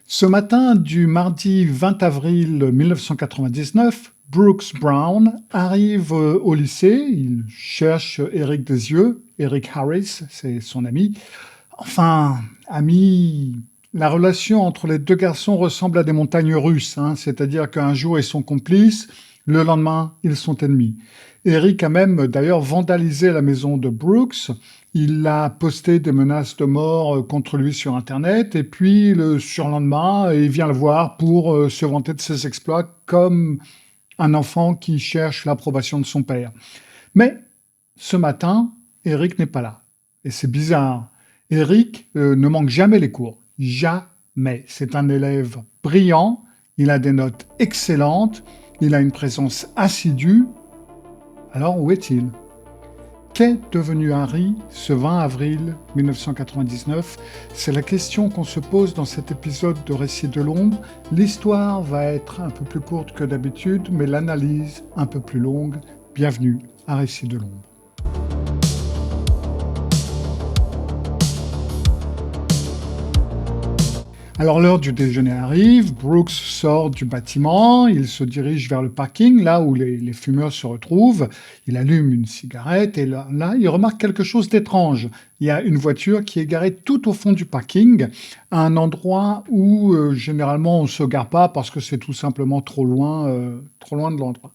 Ce matin du mardi 20 avril 1999, Brooks Brown arrive au lycée, il cherche Eric Desieux, Eric Harris, c'est son ami. Enfin, ami, la relation entre les deux garçons ressemble à des montagnes russes, c'est-à-dire qu'un jour ils sont complices, le lendemain ils sont ennemis. Eric a même d'ailleurs vandalisé la maison de Brooks, il a posté des menaces de mort contre lui sur Internet, et puis le surlendemain, il vient le voir pour se vanter de ses exploits comme un enfant qui cherche l'approbation de son père. Mais ce matin, Eric n'est pas là. Et c'est bizarre. Eric ne manque jamais les cours. Jamais. C'est un élève brillant, il a des notes excellentes, il a une présence assidue. Alors où est-il ? Qu'est devenu Harry ce 20 avril 1999 ? C'est la question qu'on se pose dans cet épisode de Récits de l'ombre. L'histoire va être un peu plus courte que d'habitude, mais l'analyse un peu plus longue. Bienvenue à Récits de l'ombre. Alors l'heure du déjeuner arrive, Brooks sort du bâtiment, il se dirige vers le parking, là où les fumeurs se retrouvent, il allume une cigarette et là, il remarque quelque chose d'étrange. Il y a une voiture qui est garée tout au fond du parking, à un endroit où généralement on ne se gare pas parce que c'est tout simplement trop loin de l'endroit.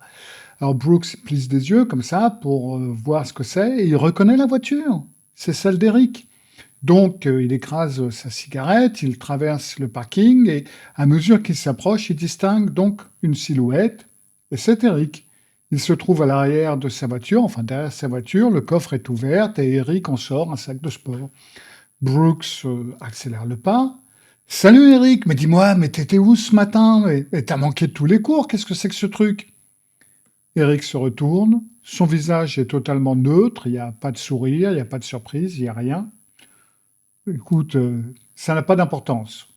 Alors Brooks plisse des yeux comme ça pour voir ce que c'est et il reconnaît la voiture, c'est celle d'Eric. Donc, il écrase sa cigarette, il traverse le parking et à mesure qu'il s'approche, il distingue donc une silhouette et c'est Eric. Il se trouve à l'arrière de sa voiture, enfin derrière sa voiture, le coffre est ouvert et Eric en sort un sac de sport. Brooks accélère le pas. « Salut Eric, mais dis-moi, mais t'étais où ce matin ? Et t'as manqué de tous les cours, qu'est-ce que c'est que ce truc ?» Eric se retourne, son visage est totalement neutre, il n'y a pas de sourire, il n'y a pas de surprise, il n'y a rien. Écoute, ça n'a pas d'importance.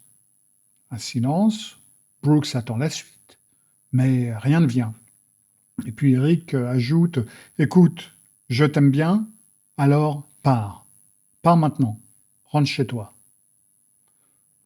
Un silence. Brooks attend la suite. Mais rien ne vient. Et puis Eric ajoute « Écoute, je t'aime bien, alors pars. Pars maintenant. Rentre chez toi. »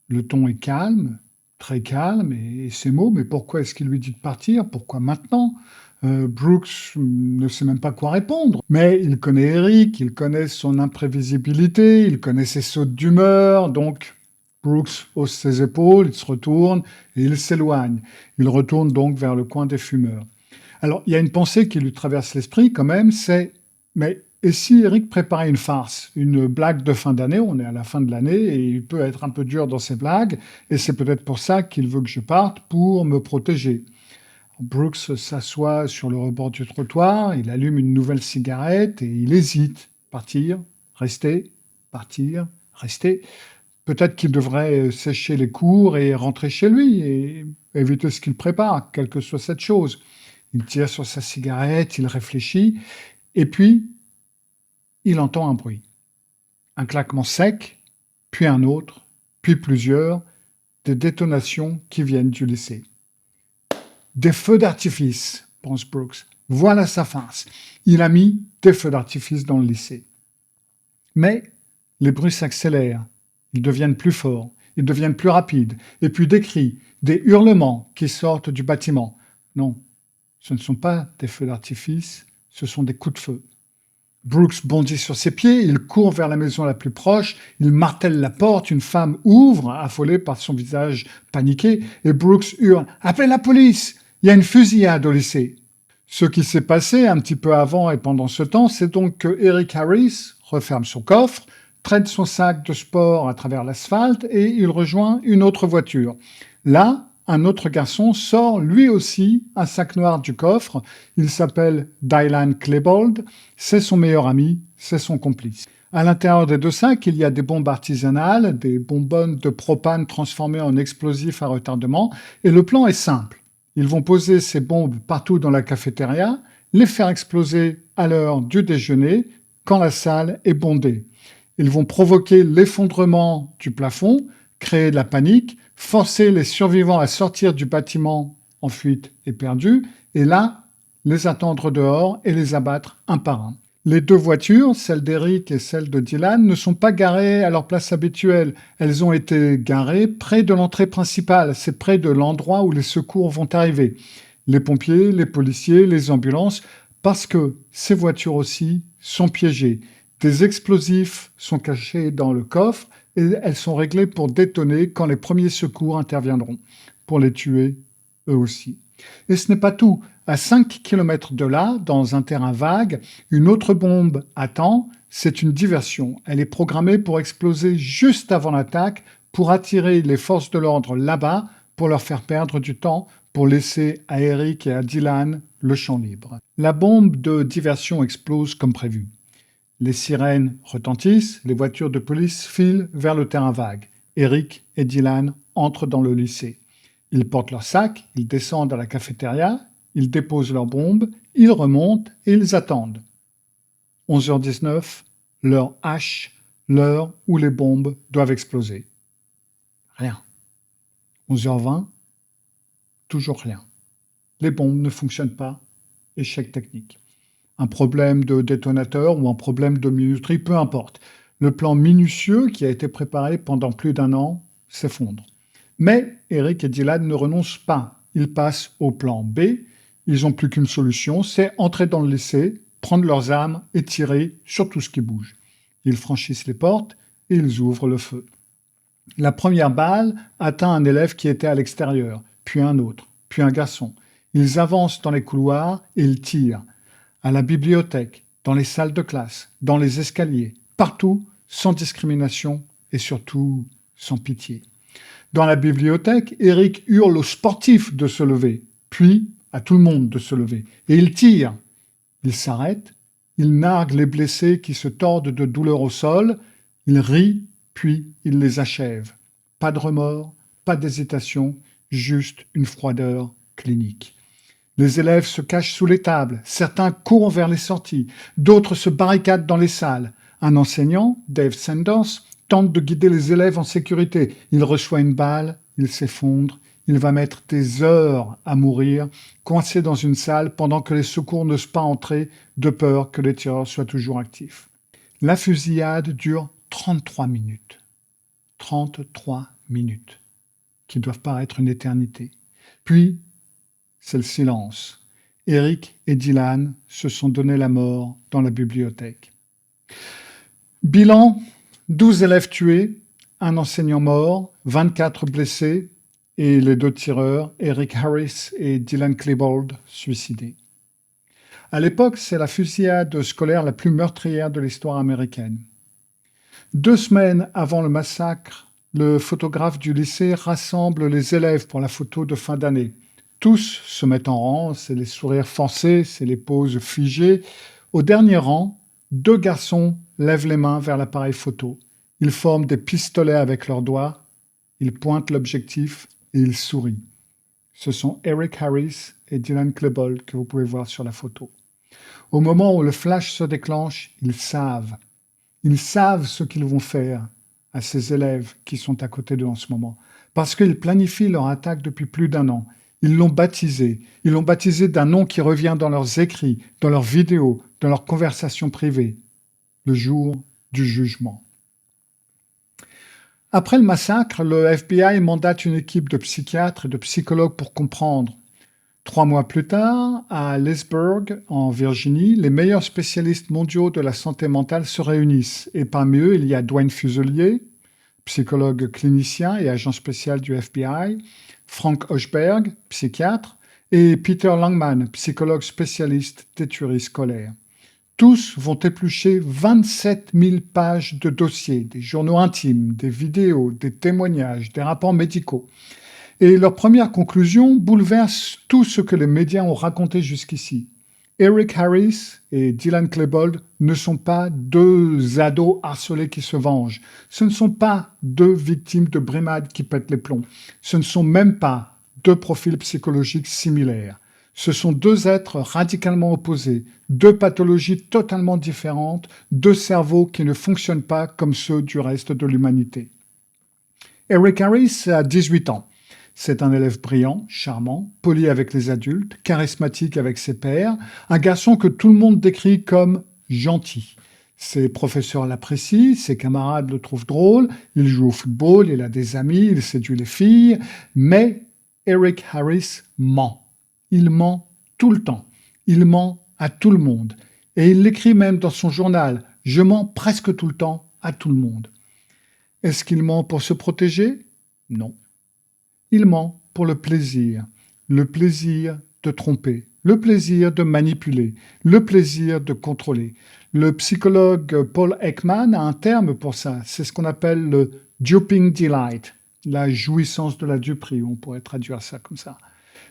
Le ton est calme, très calme, et ces mots, mais pourquoi est-ce qu'il lui dit de partir ? Pourquoi maintenant ? Brooks ne sait même pas quoi répondre. Mais il connaît Eric, il connaît son imprévisibilité, il connaît ses sautes d'humeur, donc Brooks hausse ses épaules, il se retourne et il s'éloigne. Il retourne donc vers le coin des fumeurs. Alors, il y a une pensée qui lui traverse l'esprit quand même, c'est « Mais et si Eric préparait une farce, une blague de fin d'année ? On est à la fin de l'année et il peut être un peu dur dans ses blagues et c'est peut-être pour ça qu'il veut que je parte pour me protéger. » Brooks s'assoit sur le rebord du trottoir, il allume une nouvelle cigarette et il hésite. Partir, rester, partir, rester. Peut-être qu'il devrait sécher les cours et rentrer chez lui et éviter ce qu'il prépare, quelle que soit cette chose. Il tire sur sa cigarette, il réfléchit et puis il entend un bruit. Un claquement sec, puis un autre, puis plusieurs, des détonations qui viennent du lycée. Des feux d'artifice, pense Brooks. Voilà sa farce. Il a mis des feux d'artifice dans le lycée. Mais les bruits s'accélèrent, ils deviennent plus forts, ils deviennent plus rapides, et puis des cris, des hurlements qui sortent du bâtiment. Non, ce ne sont pas des feux d'artifice, ce sont des coups de feu. Brooks bondit sur ses pieds, il court vers la maison la plus proche, il martèle la porte, une femme ouvre, affolée par son visage paniqué, et Brooks hurle « Appelez la police ! Il y a une fusillade au lycée !» Ce qui s'est passé un petit peu avant et pendant ce temps, c'est donc que Eric Harris referme son coffre, traîne son sac de sport à travers l'asphalte et il rejoint une autre voiture. Là, un autre garçon sort lui aussi un sac noir du coffre. Il s'appelle Dylan Klebold. C'est son meilleur ami, c'est son complice. À l'intérieur des deux sacs, il y a des bombes artisanales, des bonbonnes de propane transformées en explosifs à retardement. Et le plan est simple. Ils vont poser ces bombes partout dans la cafétéria, les faire exploser à l'heure du déjeuner, quand la salle est bondée. Ils vont provoquer l'effondrement du plafond, créer de la panique, forcer les survivants à sortir du bâtiment en fuite et perdu, et là, les attendre dehors et les abattre un par un. Les deux voitures, celle d'Eric et celle de Dylan, ne sont pas garées à leur place habituelle. Elles ont été garées près de l'entrée principale. C'est près de l'endroit où les secours vont arriver. Les pompiers, les policiers, les ambulances, parce que ces voitures aussi sont piégées. Des explosifs sont cachés dans le coffre et elles sont réglées pour détonner quand les premiers secours interviendront, pour les tuer eux aussi. Et ce n'est pas tout. À 5 km de là, dans un terrain vague, une autre bombe attend. C'est une diversion. Elle est programmée pour exploser juste avant l'attaque, pour attirer les forces de l'ordre là-bas, pour leur faire perdre du temps, pour laisser à Eric et à Dylan le champ libre. La bombe de diversion explose comme prévu. Les sirènes retentissent, les voitures de police filent vers le terrain vague. Eric et Dylan entrent dans le lycée. Ils portent leurs sacs, ils descendent à la cafétéria, ils déposent leurs bombes, ils remontent et ils attendent. 11h19, l'heure H, l'heure où les bombes doivent exploser. Rien. 11h20, toujours rien. Les bombes ne fonctionnent pas. Échec technique. Un problème de détonateur ou un problème de minuterie, peu importe. Le plan minutieux qui a été préparé pendant plus d'1 an s'effondre. Mais Eric et Dylan ne renoncent pas. Ils passent au plan B. Ils n'ont plus qu'une solution, c'est entrer dans le lycée, prendre leurs armes et tirer sur tout ce qui bouge. Ils franchissent les portes et ils ouvrent le feu. La première balle atteint un élève qui était à l'extérieur, puis un autre, puis un garçon. Ils avancent dans les couloirs et ils tirent. À la bibliothèque, dans les salles de classe, dans les escaliers, partout, sans discrimination et surtout sans pitié. Dans la bibliothèque, Eric hurle aux sportifs de se lever, puis à tout le monde de se lever. Et il tire. Il s'arrête, il nargue les blessés qui se tordent de douleur au sol, il rit, puis il les achève. Pas de remords, pas d'hésitation, juste une froideur clinique. Les élèves se cachent sous les tables, certains courent vers les sorties, d'autres se barricadent dans les salles. Un enseignant, Dave Sanders, tente de guider les élèves en sécurité. Il reçoit une balle, il s'effondre, il va mettre des heures à mourir, coincé dans une salle pendant que les secours n'osent pas entrer, de peur que les tireurs soient toujours actifs. La fusillade dure 33 minutes. 33 minutes, qui doivent paraître une éternité. Puis, c'est le silence. Eric et Dylan se sont donné la mort dans la bibliothèque. Bilan, 12 élèves tués, un enseignant mort, 24 blessés et les 2 tireurs, Eric Harris et Dylan Klebold, suicidés. À l'époque, c'est la fusillade scolaire la plus meurtrière de l'histoire américaine. 2 semaines avant le massacre, le photographe du lycée rassemble les élèves pour la photo de fin d'année. Tous se mettent en rang, c'est les sourires forcés, c'est les poses figées. Au dernier rang, 2 garçons lèvent les mains vers l'appareil photo. Ils forment des pistolets avec leurs doigts, ils pointent l'objectif et ils sourient. Ce sont Eric Harris et Dylan Klebold que vous pouvez voir sur la photo. Au moment où le flash se déclenche, ils savent ce qu'ils vont faire à ces élèves qui sont à côté d'eux en ce moment. Parce qu'ils planifient leur attaque depuis plus d'1 an. Ils l'ont baptisé d'un nom qui revient dans leurs écrits, dans leurs vidéos, dans leurs conversations privées. Le jour du jugement. Après le massacre, le FBI mandate une équipe de psychiatres et de psychologues pour comprendre. 3 mois plus tard, à Leesburg, en Virginie, les meilleurs spécialistes mondiaux de la santé mentale se réunissent. Et parmi eux, il y a Dwayne Fuselier, psychologue clinicien et agent spécial du FBI, Frank Hochberg, psychiatre, et Peter Langman, psychologue spécialiste des tueries scolaires. Tous vont éplucher 27 000 pages de dossiers, des journaux intimes, des vidéos, des témoignages, des rapports médicaux. Et leur première conclusion bouleverse tout ce que les médias ont raconté jusqu'ici. Eric Harris et Dylan Klebold ne sont pas 2 ados harcelés qui se vengent. Ce ne sont pas 2 victimes de brimades qui pètent les plombs. Ce ne sont même pas 2 profils psychologiques similaires. Ce sont 2 êtres radicalement opposés, 2 pathologies totalement différentes, 2 cerveaux qui ne fonctionnent pas comme ceux du reste de l'humanité. Eric Harris a 18 ans. C'est un élève brillant, charmant, poli avec les adultes, charismatique avec ses pairs, un garçon que tout le monde décrit comme gentil. Ses professeurs l'apprécient, ses camarades le trouvent drôle, il joue au football, il a des amis, il séduit les filles, mais Eric Harris ment. Il ment tout le temps. Il ment à tout le monde. Et il l'écrit même dans son journal. Je mens presque tout le temps à tout le monde. Est-ce qu'il ment pour se protéger? Non. Il ment pour le plaisir de tromper, le plaisir de manipuler, le plaisir de contrôler. Le psychologue Paul Ekman a un terme pour ça, c'est ce qu'on appelle le duping delight, la jouissance de la duperie, on pourrait traduire ça comme ça.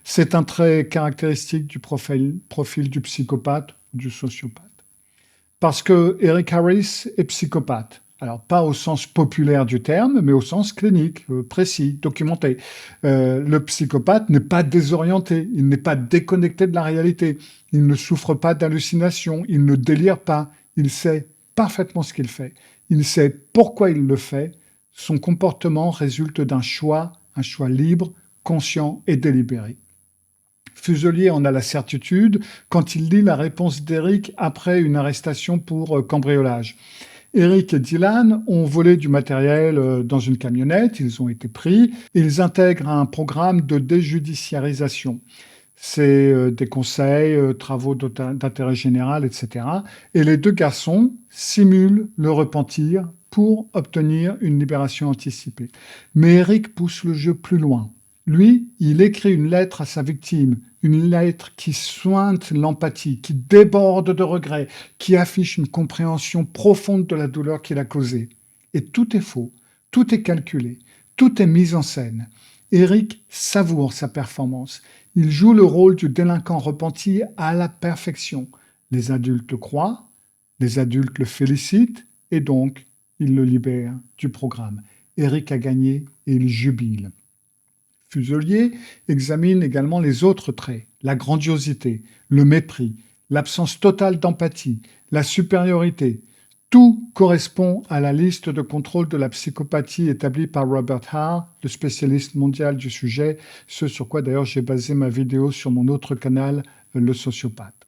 C'est un trait caractéristique du profil du psychopathe ou du sociopathe. Parce que Eric Harris est psychopathe. Alors, pas au sens populaire du terme, mais au sens clinique, précis, documenté. Le psychopathe n'est pas désorienté, il n'est pas déconnecté de la réalité, il ne souffre pas d'hallucinations, il ne délire pas, il sait parfaitement ce qu'il fait, il sait pourquoi il le fait, son comportement résulte d'un choix, un choix libre, conscient et délibéré. Fuselier en a la certitude quand il lit la réponse d'Eric après une arrestation pour cambriolage. Eric et Dylan ont volé du matériel dans une camionnette, ils ont été pris, ils intègrent un programme de déjudiciarisation. C'est des conseils, travaux d'intérêt général, etc. Et les deux garçons simulent le repentir pour obtenir une libération anticipée. Mais Eric pousse le jeu plus loin. Lui, il écrit une lettre à sa victime, une lettre qui sointe l'empathie, qui déborde de regrets, qui affiche une compréhension profonde de la douleur qu'il a causée. Et tout est faux, tout est calculé, tout est mis en scène. Eric savoure sa performance. Il joue le rôle du délinquant repenti à la perfection. Les adultes le croient, les adultes le félicitent, et donc ils le libèrent du programme. Eric a gagné et il jubile. Fuselier examine également les autres traits, la grandiosité, le mépris, l'absence totale d'empathie, la supériorité. Tout correspond à la liste de contrôle de la psychopathie établie par Robert Hare, le spécialiste mondial du sujet, ce sur quoi d'ailleurs j'ai basé ma vidéo sur mon autre canal, Le Sociopathe.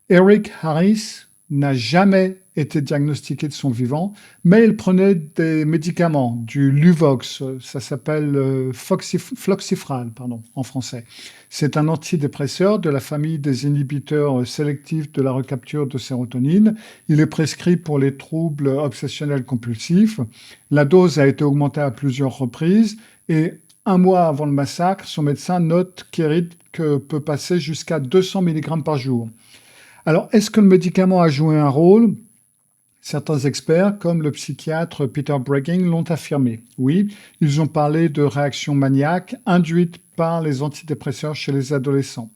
Eric Harris n'a jamais été diagnostiqué de son vivant, mais il prenait des médicaments, du Luvox, ça s'appelle Floxifral, en français. C'est un antidépresseur de la famille des inhibiteurs sélectifs de la recapture de sérotonine. Il est prescrit pour les troubles obsessionnels compulsifs. La dose a été augmentée à plusieurs reprises et un mois avant le massacre, son médecin note qu'Eric peut passer jusqu'à 200 mg par jour. Alors, est-ce que le médicament a joué un rôle? Certains experts, comme le psychiatre Peter Bregging, l'ont affirmé. Oui, ils ont parlé de réactions maniaques induites par les antidépresseurs chez les adolescents.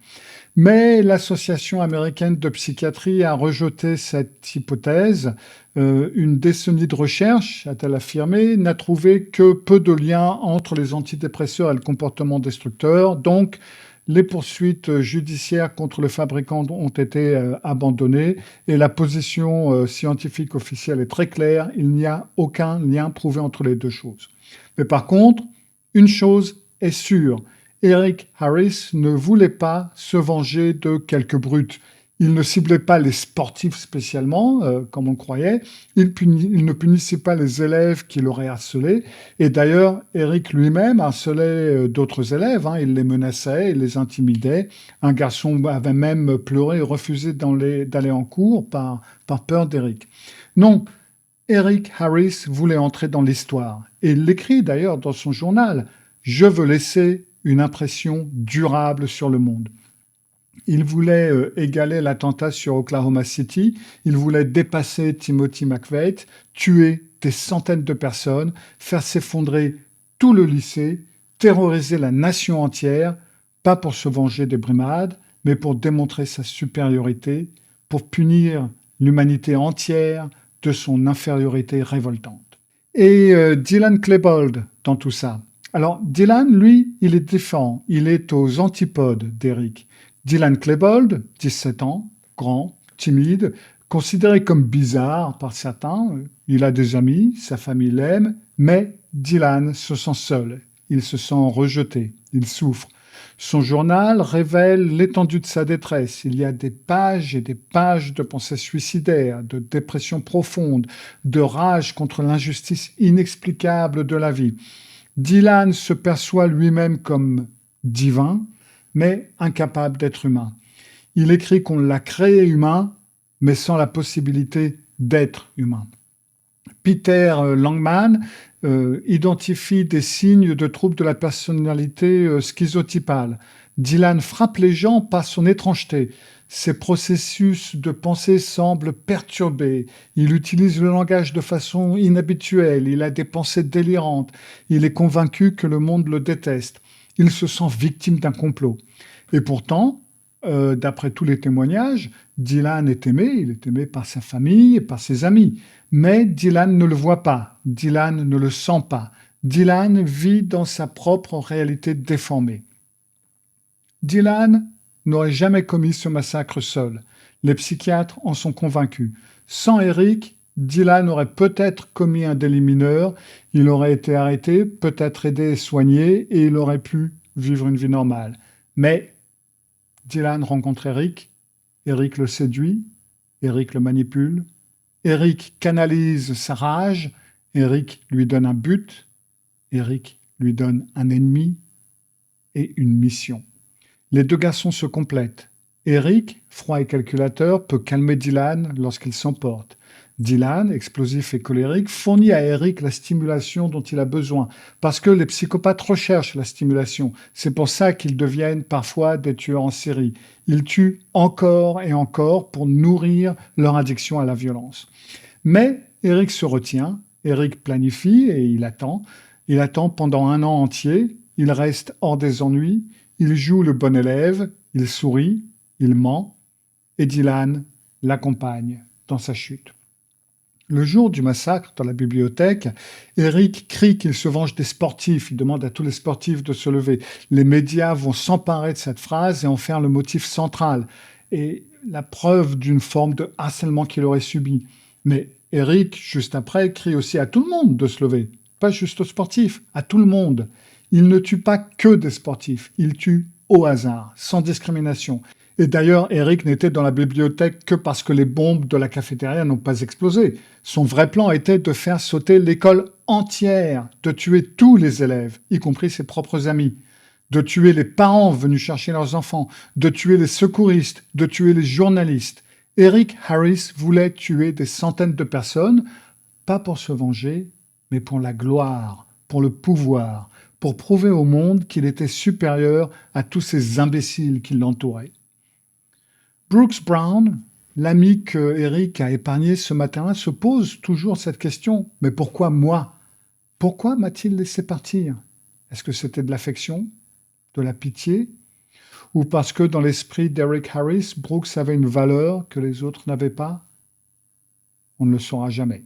Mais l'Association américaine de psychiatrie a rejeté cette hypothèse. Une décennie de recherche, a-t-elle affirmé, n'a trouvé que peu de liens entre les antidépresseurs et le comportement destructeur. Donc, les poursuites judiciaires contre le fabricant ont été abandonnées et la position scientifique officielle est très claire. Il n'y a aucun lien prouvé entre les deux choses. Mais par contre, une chose est sûre. Eric Harris ne voulait pas se venger de quelques brutes. Il ne ciblait pas les sportifs spécialement, comme on croyait. Il ne punissait pas les élèves qui l'auraient harcelé. Et d'ailleurs, Eric lui-même harcelait d'autres élèves. Il les menaçait, il les intimidait. Un garçon avait même pleuré et refusé d'aller en cours par peur d'Eric. Non, Eric Harris voulait entrer dans l'histoire. Et il l'écrit d'ailleurs dans son journal. « Je veux laisser une impression durable sur le monde ». Il voulait égaler l'attentat sur Oklahoma City, il voulait dépasser Timothy McVeigh, tuer des centaines de personnes, faire s'effondrer tout le lycée, terroriser la nation entière, pas pour se venger des brimades, mais pour démontrer sa supériorité, pour punir l'humanité entière de son infériorité révoltante. Et Dylan Klebold dans tout ça. Alors Dylan, lui, il est différent, il est aux antipodes d'Eric. Dylan Klebold, 17 ans, grand, timide, considéré comme bizarre par certains. Il a des amis, sa famille l'aime, mais Dylan se sent seul, il se sent rejeté, il souffre. Son journal révèle l'étendue de sa détresse. Il y a des pages et des pages de pensées suicidaires, de dépression profonde, de rage contre l'injustice inexplicable de la vie. Dylan se perçoit lui-même comme divin, mais incapable d'être humain. Il écrit qu'on l'a créé humain, mais sans la possibilité d'être humain. Peter Langman identifie des signes de troubles de la personnalité schizotypale. Dylan frappe les gens par son étrangeté. Ses processus de pensée semblent perturbés. Il utilise le langage de façon inhabituelle. Il a des pensées délirantes. Il est convaincu que le monde le déteste. Il se sent victime d'un complot. Et pourtant, d'après tous les témoignages, Dylan est aimé. Il est aimé par sa famille et par ses amis. Mais Dylan ne le voit pas. Dylan ne le sent pas. Dylan vit dans sa propre réalité déformée. Dylan n'aurait jamais commis ce massacre seul. Les psychiatres en sont convaincus. Sans Eric, Dylan aurait peut-être commis un délit mineur, il aurait été arrêté, peut-être aidé et soigné, et il aurait pu vivre une vie normale. Mais Dylan rencontre Eric, Eric le séduit, Eric le manipule, Eric canalise sa rage, Eric lui donne un but, Eric lui donne un ennemi et une mission. Les deux garçons se complètent. Eric, froid et calculateur, peut calmer Dylan lorsqu'il s'emporte. Dylan, explosif et colérique, fournit à Eric la stimulation dont il a besoin, parce que les psychopathes recherchent la stimulation. C'est pour ça qu'ils deviennent parfois des tueurs en série. Ils tuent encore et encore pour nourrir leur addiction à la violence. Mais Eric se retient, Eric planifie et il attend. Il attend pendant 1 an entier, il reste hors des ennuis, il joue le bon élève, il sourit, il ment, et Dylan l'accompagne dans sa chute. Le jour du massacre dans la bibliothèque, Eric crie qu'il se venge des sportifs. Il demande à tous les sportifs de se lever. Les médias vont s'emparer de cette phrase et en faire le motif central et la preuve d'une forme de harcèlement qu'il aurait subi. Mais Eric, juste après, crie aussi à tout le monde de se lever. Pas juste aux sportifs, à tout le monde. Il ne tue pas que des sportifs, il tue au hasard, sans discrimination. Et d'ailleurs, Eric n'était dans la bibliothèque que parce que les bombes de la cafétéria n'ont pas explosé. Son vrai plan était de faire sauter l'école entière, de tuer tous les élèves, y compris ses propres amis, de tuer les parents venus chercher leurs enfants, de tuer les secouristes, de tuer les journalistes. Eric Harris voulait tuer des centaines de personnes, pas pour se venger, mais pour la gloire, pour le pouvoir, pour prouver au monde qu'il était supérieur à tous ces imbéciles qui l'entouraient. Brooks Brown, l'ami que Eric a épargné ce matin-là, se pose toujours cette question. Mais pourquoi moi? Pourquoi m'a-t-il laissé partir? Est-ce que c'était de l'affection, de la pitié? Ou parce que dans l'esprit d'Eric Harris, Brooks avait une valeur que les autres n'avaient pas? On ne le saura jamais.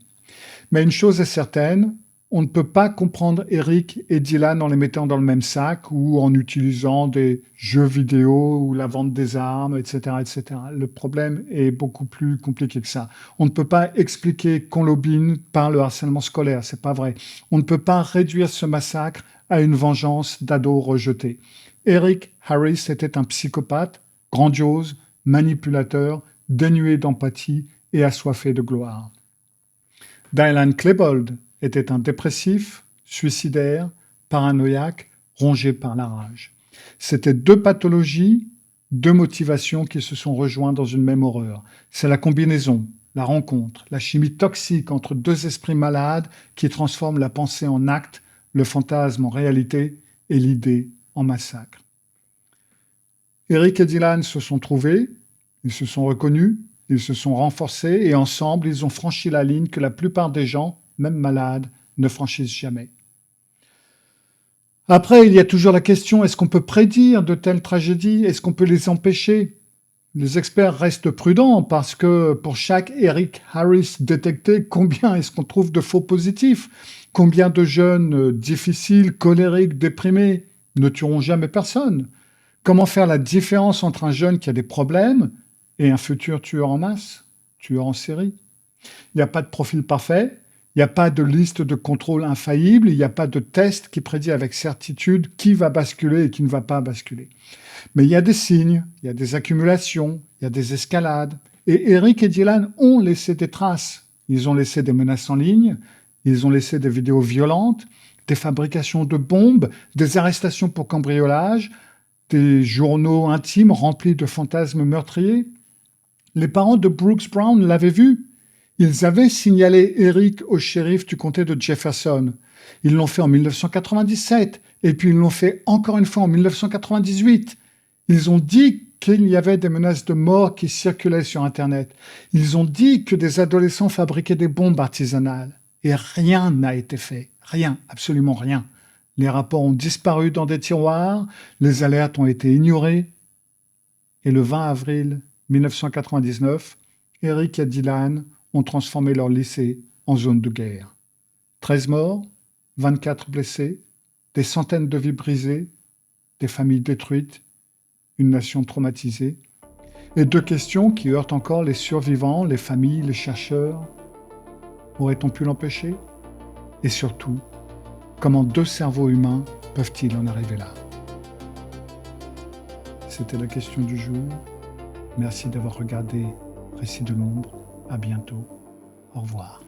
Mais une chose est certaine, on ne peut pas comprendre Eric et Dylan en les mettant dans le même sac ou en utilisant des jeux vidéo ou la vente des armes, etc., etc. Le problème est beaucoup plus compliqué que ça. On ne peut pas expliquer Columbine par le harcèlement scolaire, c'est pas vrai. On ne peut pas réduire ce massacre à une vengeance d'ados rejetés. Eric Harris était un psychopathe, grandiose, manipulateur, dénué d'empathie et assoiffé de gloire. Dylan Klebold était un dépressif, suicidaire, paranoïaque, rongé par la rage. C'était 2 pathologies, 2 motivations qui se sont rejointes dans une même horreur. C'est la combinaison, la rencontre, la chimie toxique entre 2 esprits malades qui transforment la pensée en acte, le fantasme en réalité et l'idée en massacre. Eric et Dylan se sont trouvés, ils se sont reconnus, ils se sont renforcés et ensemble, ils ont franchi la ligne que la plupart des gens, même malades, ne franchissent jamais. Après, il y a toujours la question, est-ce qu'on peut prédire de telles tragédies? Est-ce qu'on peut les empêcher? Les experts restent prudents parce que pour chaque Eric Harris détecté, combien est-ce qu'on trouve de faux positifs? Combien de jeunes difficiles, colériques, déprimés ne tueront jamais personne? Comment faire la différence entre un jeune qui a des problèmes et un futur tueur en masse, tueur en série? Il n'y a pas de profil parfait. Il n'y a pas de liste de contrôle infaillible, il n'y a pas de test qui prédit avec certitude qui va basculer et qui ne va pas basculer. Mais il y a des signes, il y a des accumulations, il y a des escalades. Et Eric et Dylan ont laissé des traces. Ils ont laissé des menaces en ligne, ils ont laissé des vidéos violentes, des fabrications de bombes, des arrestations pour cambriolage, des journaux intimes remplis de fantasmes meurtriers. Les parents de Brooks Brown l'avaient vu. Ils avaient signalé Eric au shérif du comté de Jefferson. Ils l'ont fait en 1997 et puis ils l'ont fait encore une fois en 1998. Ils ont dit qu'il y avait des menaces de mort qui circulaient sur Internet. Ils ont dit que des adolescents fabriquaient des bombes artisanales. Et rien n'a été fait. Rien, absolument rien. Les rapports ont disparu dans des tiroirs, les alertes ont été ignorées. Et le 20 avril 1999, Eric et Dylan ont transformé leur lycée en zone de guerre. 13 morts, 24 blessés, des centaines de vies brisées, des familles détruites, une nation traumatisée. Et deux questions qui heurtent encore les survivants, les familles, les chercheurs. Aurait-on pu l'empêcher? Et surtout, comment deux cerveaux humains peuvent-ils en arriver là? C'était la question du jour. Merci d'avoir regardé Récit de l'ombre. À bientôt. Au revoir.